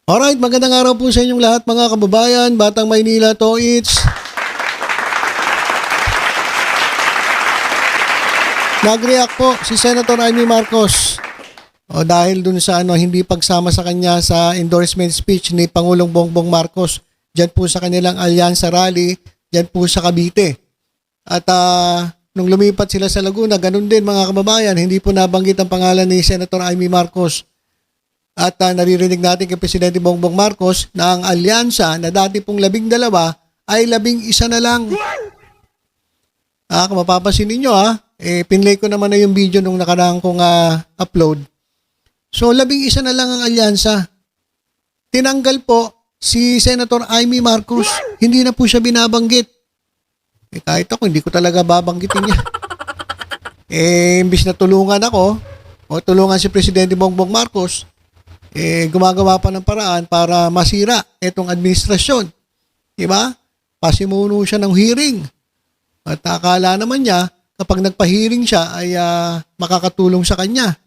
Alright, magandang araw po sa inyong lahat mga kababayan, Batang Maynila to it's. Nag-react po si Senator Amy Marcos dahil dun sa hindi pagsama sa kanya sa endorsement speech ni Pangulong Bongbong Marcos dyan po sa kanilang Alyansa Rally, dyan po sa Cavite. At nung lumipat sila sa Laguna, ganun din mga kababayan, hindi po nabanggit ang pangalan ni Senator Amy Marcos. At naririnig natin kay Presidente Bongbong Marcos na ang alyansa na dati pong 12 ay 11 na lang. Kung mapapansin ninyo pinlay ko naman na yung video nung nakaraang kong upload. So 11 na lang ang alyansa. Tinanggal po si Senator Amy Marcos. Hindi na po siya binabanggit. Kahit ako, hindi ko talaga babanggitin niya. Imbis na tulungan ako o tulungan si Presidente Bongbong Marcos, gumagawa pa ng paraan para masira itong administrasyon. Diba? Pasimuno siya ng hearing. At akala naman niya, kapag nagpa-hearing siya, ay makakatulong sa kanya.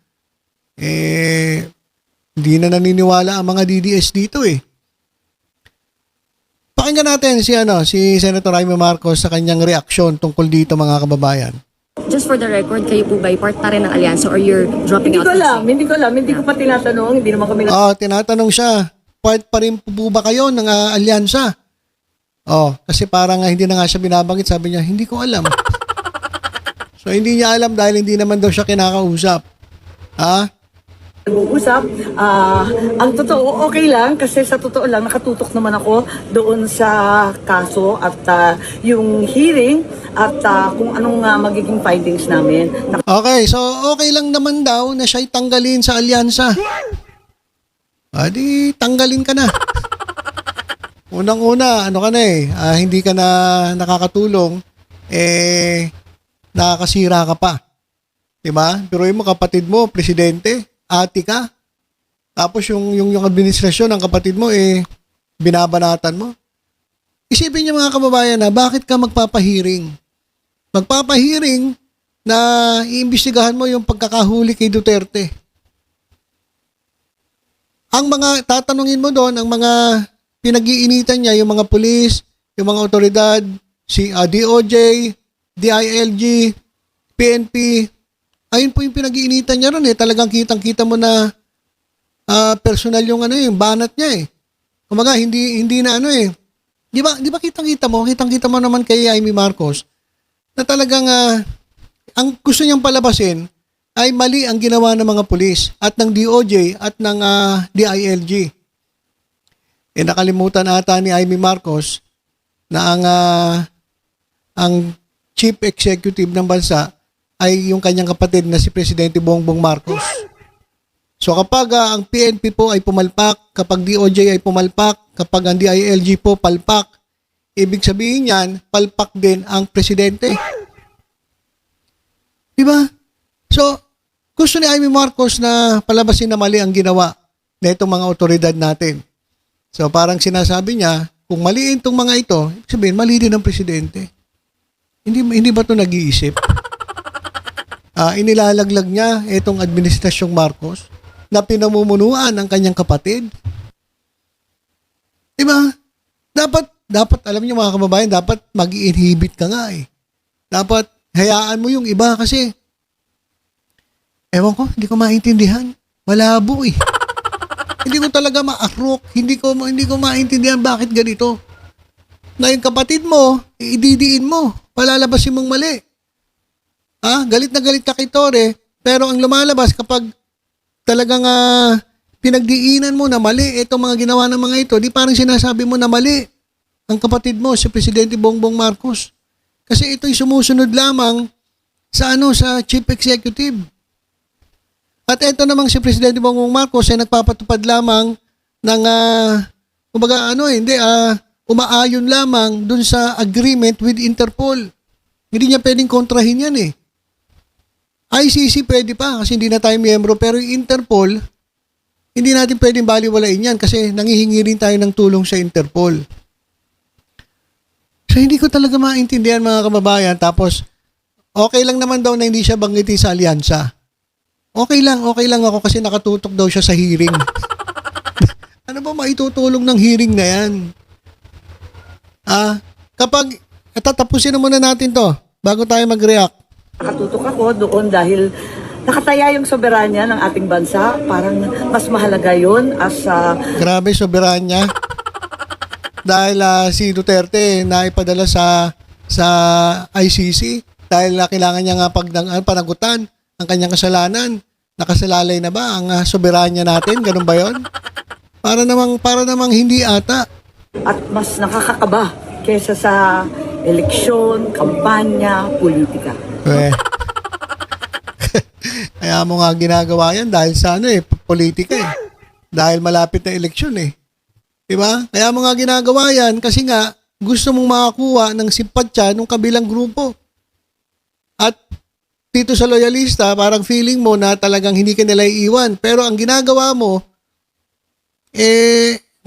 Hindi na naniniwala ang mga DDS dito Pakinggan natin si Senator Amy Marcos sa kanyang reaksyon tungkol dito mga kababayan. Just for the record, kayo po ba part na rin ng alyansa or you're dropping Hindi out? Hindi ko alam. Hindi ko pa tinatanong. Hindi naman kami Tinatanong siya, part pa rin po ba kayo ng alyansa? Kasi parang hindi na nga siya binabanggit. Sabi niya, hindi ko alam. So, hindi niya alam dahil hindi naman daw siya kinakausap. nag-uusap. Ang totoo, okay lang. Kasi sa totoo lang, nakatutok naman ako doon sa kaso at yung hearing at kung anong magiging findings namin. Okay, so okay lang naman daw na siya'y tanggalin sa alyansa. Di tanggalin ka na. Unang-una, hindi ka na nakakatulong, nakakasira ka pa. Diba? Pero yung kapatid mo, presidente, ate ka. Tapos yung administrasyon ng kapatid mo, binabanatan mo. Isipin niyo mga kababayan bakit ka magpapahiring? Magpapahiring na iimbestigahan mo yung pagkakahuli kay Duterte. Ang mga tatanungin mo doon, ang mga pinag-iinitan niya, yung mga pulis, yung mga otoridad, si DOJ, DILG, PNP, ayun po yung pinag-iinitan niya ron Talagang kitang-kita mo na personal yung yung banat niya Kumaga hindi na Di ba kitang-kita mo naman kay Amy Marcos na talagang ang gusto niyang palabasin ay mali ang ginawa ng mga pulis at ng DOJ at ng DILG. Nakalimutan ata ni Amy Marcos na ang chief executive ng bansa ay yung kanyang kapatid na si Presidente Bongbong Marcos. So kapag ang PNP po ay pumalpak, kapag DOJ ay pumalpak, kapag ang DILG po palpak, ibig sabihin yan, palpak din ang presidente. Diba? So, gusto ni Amy Marcos na palabasin na mali ang ginawa na itong mga otoridad natin. So parang sinasabi niya, kung maliin itong mga ito, ibig sabihin, mali din ang presidente. Hindi ba ito nag-iisip? Inilalaglag niya itong administrasyong Marcos na pinamumunuan ng kanyang kapatid. Diba? Dapat alam niyo mga kababayan, dapat mag-i-inhibit ka nga Dapat hayaan mo yung iba kasi ewan ko, hindi ko maintindihan. Malabo Hindi ko talaga ma-arok. Hindi ko maintindihan bakit ganito. Na yung kapatid mo, ididiin mo. Palalabasin mong mali. Galit na galit ka kay Tore, pero ang lumalabas kapag talagang pinagdiinan mo na mali itong mga ginawa ng mga ito, di parang sinasabi mo na mali ang kapatid mo, si Presidente Bongbong Marcos. Kasi ito'y sumusunod lamang sa sa Chief Executive. At ito namang si Presidente Bongbong Marcos ay nagpapatupad lamang ng umaayon lamang dun sa agreement with Interpol. Hindi niya pwedeng kontrahin yan ICC pwede pa kasi hindi na tayo miyembro, pero yung Interpol, hindi natin pwedeng baliwalain yan kasi nangihingi rin tayo ng tulong sa Interpol. So hindi ko talaga maintindihan mga kababayan. Tapos okay lang naman daw na hindi siya banggitin sa alyansa. Okay lang ako kasi nakatutok daw siya sa hearing. Ano ba maitutulong ng hearing na yan? Kapag tatapusin na muna natin to bago tayo mag-react. Nakatutok ako doon dahil nakataya yung soberanya ng ating bansa. Parang mas mahalaga yun as Grabe, soberanya. Dahil si Duterte naipadala sa ICC dahil kailangan niya nga panagutan ang kanyang kasalanan. Nakasalalay na ba ang soberanya natin? Ganun ba yon? Para namang hindi ata. at mas nakakakaba kesa sa eleksyon, kampanya, politika. Kaya mo nga ginagawa yan dahil sa politika eh. Dahil malapit na eleksyon eh. Diba? Kaya mo nga ginagawa yan kasi nga gusto mong makakuha ng simpatsya ng kabilang grupo. At dito sa loyalista, parang feeling mo na talagang hindi ka nila iiwan. Pero ang ginagawa mo,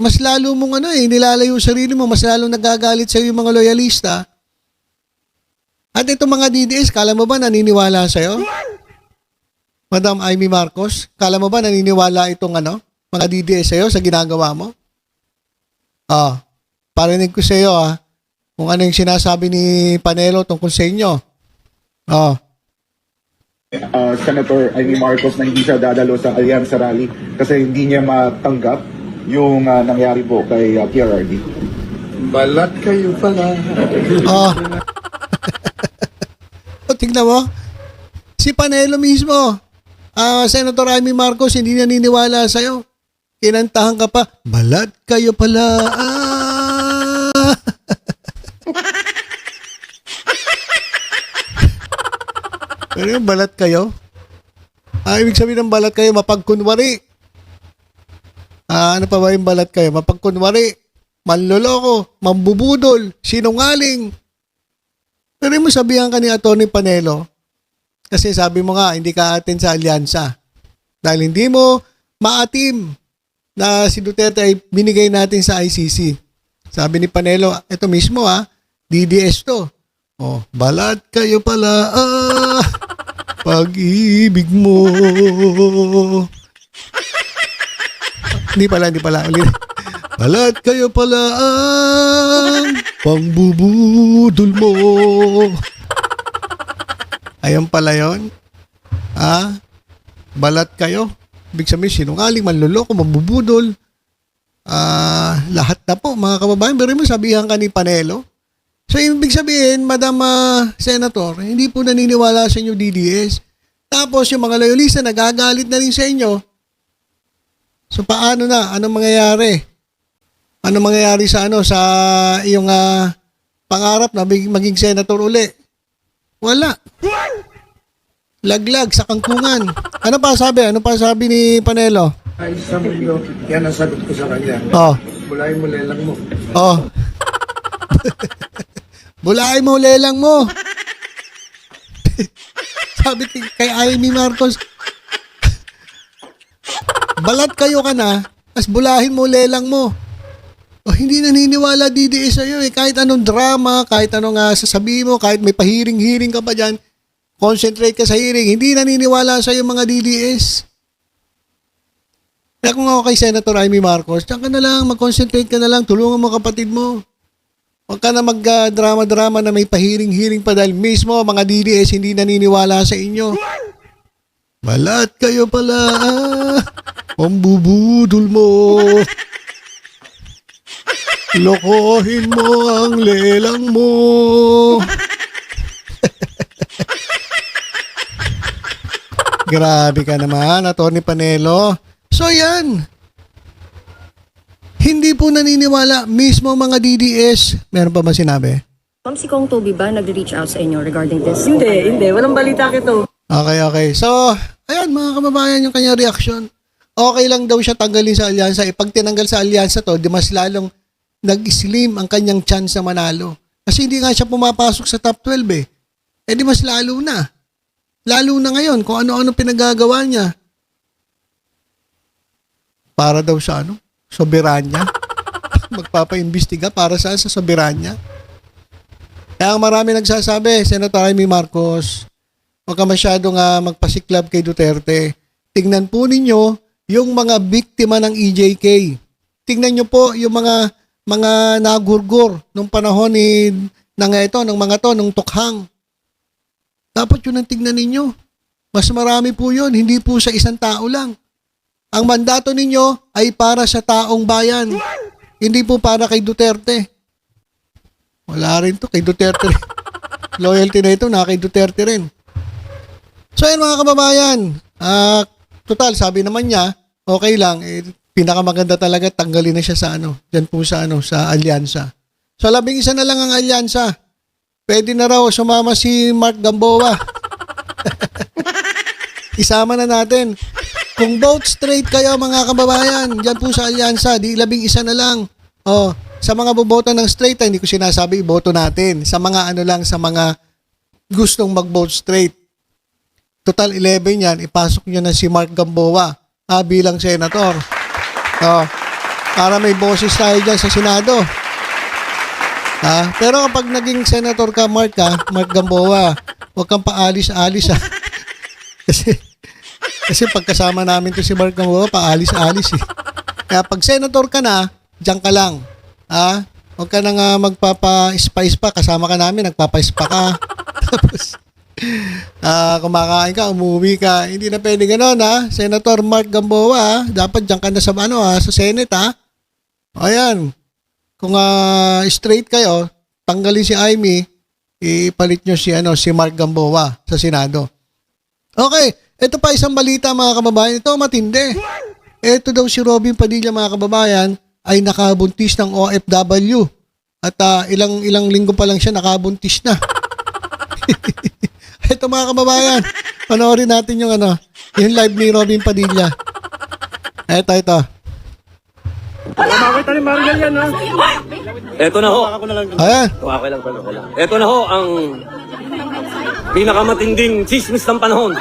mas lalo mong nilalayo yung sarili mo, mas lalo nagagalit sa yung mga loyalista. At itong mga DDS, kala mo ba naniniwala sa'yo? Madam Amy Marcos, kala mo ba naniniwala itong mga DDS sa'yo sa ginagawa mo? Parinig ko sa'yo kung ano yung sinasabi ni Panelo tungkol sa inyo. Senator Amy Marcos na hindi siya dadalo sa Allianza Rally kasi hindi niya matanggap yung nangyari po kay PRRD. Balat kayo pala. Tignan mo, si Panelo mismo, Senator Amy Marcos, hindi naniniwala sa'yo. Kinantahan ka pa, balat kayo pala. Pero yung balat kayo? Ibig sabihin ng balat kayo, mapagkunwari. Ano pa ba yung balat kayo? Mapagkunwari, manloloko, mambubudol, sinungaling. Pero mo sabihan ka ni Atty. Panelo, kasi sabi mo nga, hindi ka atin sa alyansa. Dahil hindi mo maatim na si Duterte ay binigay natin sa ICC. Sabi ni Panelo, ito mismo DDS to. Balat kayo pala, pag-ibig mo. Hindi pala. Ulit. Balat kayo pala ang pangbubudol mo. Ayun pala yun. Balat kayo. Ibig sabihin, sinungaling, manloloko, mambubudol. Lahat na po, mga kababayan. Pero mo sabihan ka ni Panelo. So, ibig sabihin, Madam Senator, hindi po naniniwala sa inyo DDS. Tapos, yung mga loyalista, nagagalit na rin sa inyo. So, paano na? Anong mangyayari? Anong mangyayari sa iyong pangarap na maging senator uli? Wala. Laglag sa kangkungan. Ano pa sabi ni Panelo? Ay, sa mundo, yan ang sagot ko sa kanya. Bulayin mo lelang mo. Bulayin mo lelang mo. Sabi kay Amy Marcos, balat kayo ka na, as bulahin mo lelang mo. Hindi naniniwala DDS sa'yo kahit anong drama, kahit anong sasabihin mo, kahit may pahiring-hiring ka pa dyan, concentrate ka sa hearing, hindi naniniwala sa'yo mga DDS. Kaya kung ako kay Senator Amy Marcos, diyan ka na lang, mag-concentrate ka na lang, tulungan mo kapatid mo. Huwag ka na mag-drama-drama na may pahiring-hiring pa dahil mismo mga DDS hindi naniniwala sa inyo. Balat kayo pala, pambubudol mo. Lokohin mo ang lelang mo. Grabe ka naman, Atty. Panelo. So yan. Hindi po naniniwala mismo mga DDS. Meron pa ba sinabi? Ma'am, si Kong Toby ba nag-reach out sa inyo regarding this? Hindi. Walang balita kito. Okay. So, ayan mga kababayan yung kanya reaction. Okay lang daw siya tanggalin sa alyansa. Pag tinanggal sa alyansa to, di mas lalong nag-slim ang kanyang chance na manalo. Kasi hindi nga siya pumapasok sa top 12 di mas lalo na. Lalo na ngayon kung ano-ano pinagagawa niya. Para daw sa soberanya. Magpapaimbestiga para sa soberanya. Kaya marami nagsasabi, Senator Amy Marcos, huwag ka masyadong magpasiklab kay Duterte. Tingnan po ninyo yung mga biktima ng EJK. tingnan nyo po yung mga nagurgur nung panahon ng mga to, nung tukhang. Dapat yun ang tingnan ninyo. Mas marami po yun, hindi po sa isang tao lang. Ang mandato ninyo ay para sa taong bayan. Hindi po para kay Duterte. Wala rin to, kay Duterte. Loyalty na ito, na kay Duterte rin. So, yan mga kababayan. Total, sabi naman niya, okay lang. Pinakamaganda talaga, tanggalin na siya sa dyan po sa alyansa. So, 11 na lang ang alyansa. Pwede na raw sumama si Mark Gamboa. Isama na natin. Kung vote straight kayo mga kababayan, dyan po sa alyansa, di 11 na lang. Sa mga buboto ng straight, hindi ko sinasabi iboto natin. Sa mga sa mga gustong mag-vote straight. Total 11 yan, ipasok nyo na si Mark Gamboa bilang senator. Para may boses tayo dyan sa Senado. Pero kapag naging senator ka, Mark Gamboa, huwag kang paalis-alis Kasi pagkasama namin to si Mark Gamboa, paalis-alis Kaya pag senator ka na, diyan ka lang. Huwag ka nang magpapa-spice pa. Kasama ka namin, nagpapa-spa ka. Tapos, kumakain ka, umuwi ka. Hindi na pwede gano'n, Senator Mark Gamboa, dapat diyan ka na sa Senate, Ayan. Kung straight kayo, tanggalin si Amy, ipalit nyo si Mark Gamboa sa Senado. Okay, ito pa isang balita mga kababayan. Ito matindi. Ito daw si Robin Padilla mga kababayan ay nakabuntis ng OFW. At ilang linggo pa lang siya nakabuntis na. Ito mga kababayan, panoorin natin yung live ni Robin Padilla. Ito. Makita ni Mariel yan, ha? Ito na ho. Ayan. Okay lang. Ito na ho ang pinakamatinding chismis ng panahon.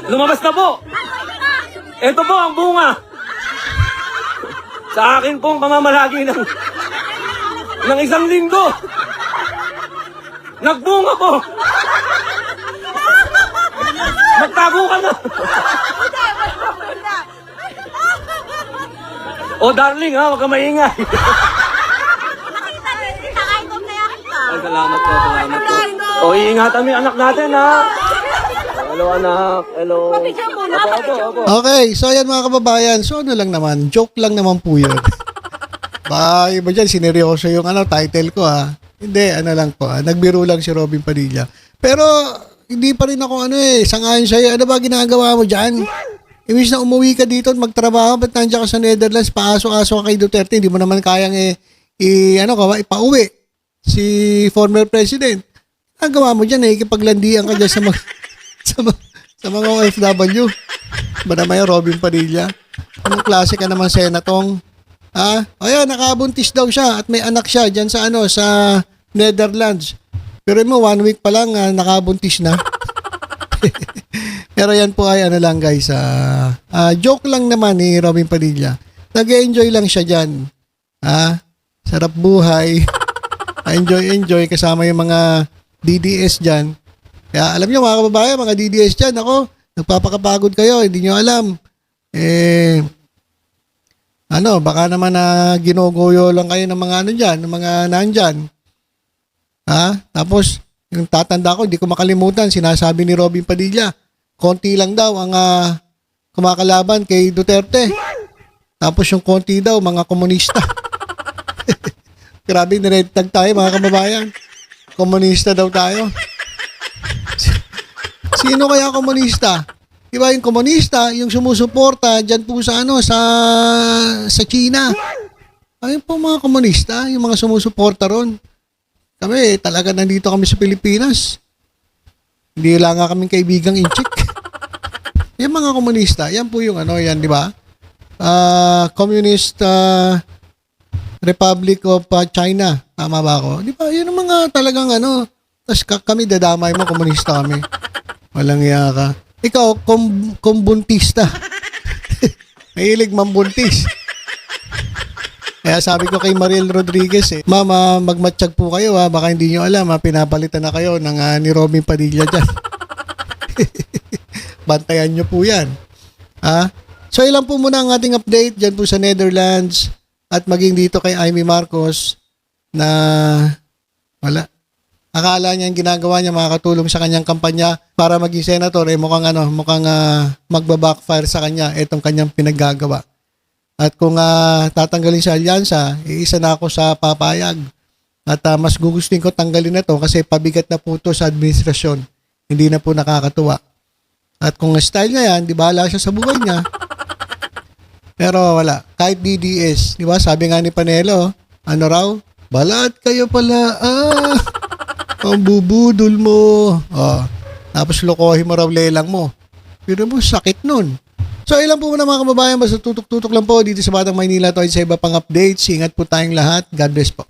Lumabas na po. Ito po ang bunga sa akin pong pamamalagi ng isang linggo. Nagbunga po. Magtago ka na. Oh darling huwag ka maingay. Ay, salamat po. O iingatan mo yung anak natin Hello anak, hello. Opo. Okay, so yan mga kababayan. So lang naman, joke lang naman po yun. Iba dyan, sineryoso yung title ko Hindi, lang po. Nagbiro lang si Robin Padilla. Pero, hindi pa rin ako sangayon sa'yo. Ano ba ginagawa mo dyan? Imbis na umuwi ka dito at magtrabaho, ba't nandiyan ka sa Netherlands, paaso-aso ka kay Duterte, hindi mo naman kayang ipauwi si former president. Ang gawa mo dyan, ikipaglandian ka dyan sa mga OFW. Ba naman yung Robin Padilla? Anong klase ka naman senatong? Ayan, nakabuntis daw siya at may anak siya dyan sa Netherlands. Pero mo, 1 week pa lang, nakabuntis na. Pero yan po ay lang guys. Joke lang naman ni Robin Padilla. Nag-enjoy lang siya dyan. Sarap buhay. Enjoy kasama yung mga DDS dyan. Kaya alam nyo mga kababayan, mga DDS dyan, nagpapakapagod kayo, hindi nyo alam. Baka naman ginuguyo lang kayo ng mga dyan, ng mga nandyan. Tapos, yung tatanda ko, hindi ko makalimutan, sinasabi ni Robin Padilla, konti lang daw ang kumakalaban kay Duterte. Tapos yung konti daw, mga komunista. Grabe, nired tag tayo mga kababayan. Komunista daw tayo. Sino kaya komunista? Diba yung komunista, yung sumusuporta dyan po sa sa China. Ayun po mga komunista, yung mga sumusuporta ron. Kami, talaga nandito kami sa Pilipinas. Hindi lang nga kaming kaibigang inchik. Yung mga komunista, yan po yung yan, di ba? Communist Republic of China. Tama ba ako? Di ba? Yun ang mga talagang tas kami dadamay mo, komunista kami. Walang iya ka. Ikaw, kumbuntista. Mahilig mambuntis. Kaya sabi ko kay Mariel Rodriguez, Mama, magmatsyag po kayo baka hindi nyo alam pinapalitan na kayo ng ni Robin Padilla dyan. Bantayan nyo po yan. So ilan po muna ang ating update dyan po sa Netherlands at maging dito kay Amy Marcos na wala. Akala niya yung ginagawa niya makakatulong sa kanyang kampanya para maging senator, mukhang magbabackfire sa kanya itong kanyang pinaggagawa. At kung tatanggalin sa alyansa, isa na ako sa papayag. At mas gugustuhin ko tanggalin na to kasi pabigat na po to sa administrasyon. Hindi na po nakakatuwa. At kung style niya yan, di bahala siya sa buhay niya. Pero wala. Kahit DDS, di ba? Sabi nga ni Panelo, ano raw? Balat kayo pala. Ang bubudol mo. Tapos lokohin mo raw lelang mo. Pero mo, sakit nun. So ilan po muna mga kababayan, basta tutok-tutok lang po dito sa Batang Maynila to sa iba pang updates. Ingat po tayong lahat. God bless po.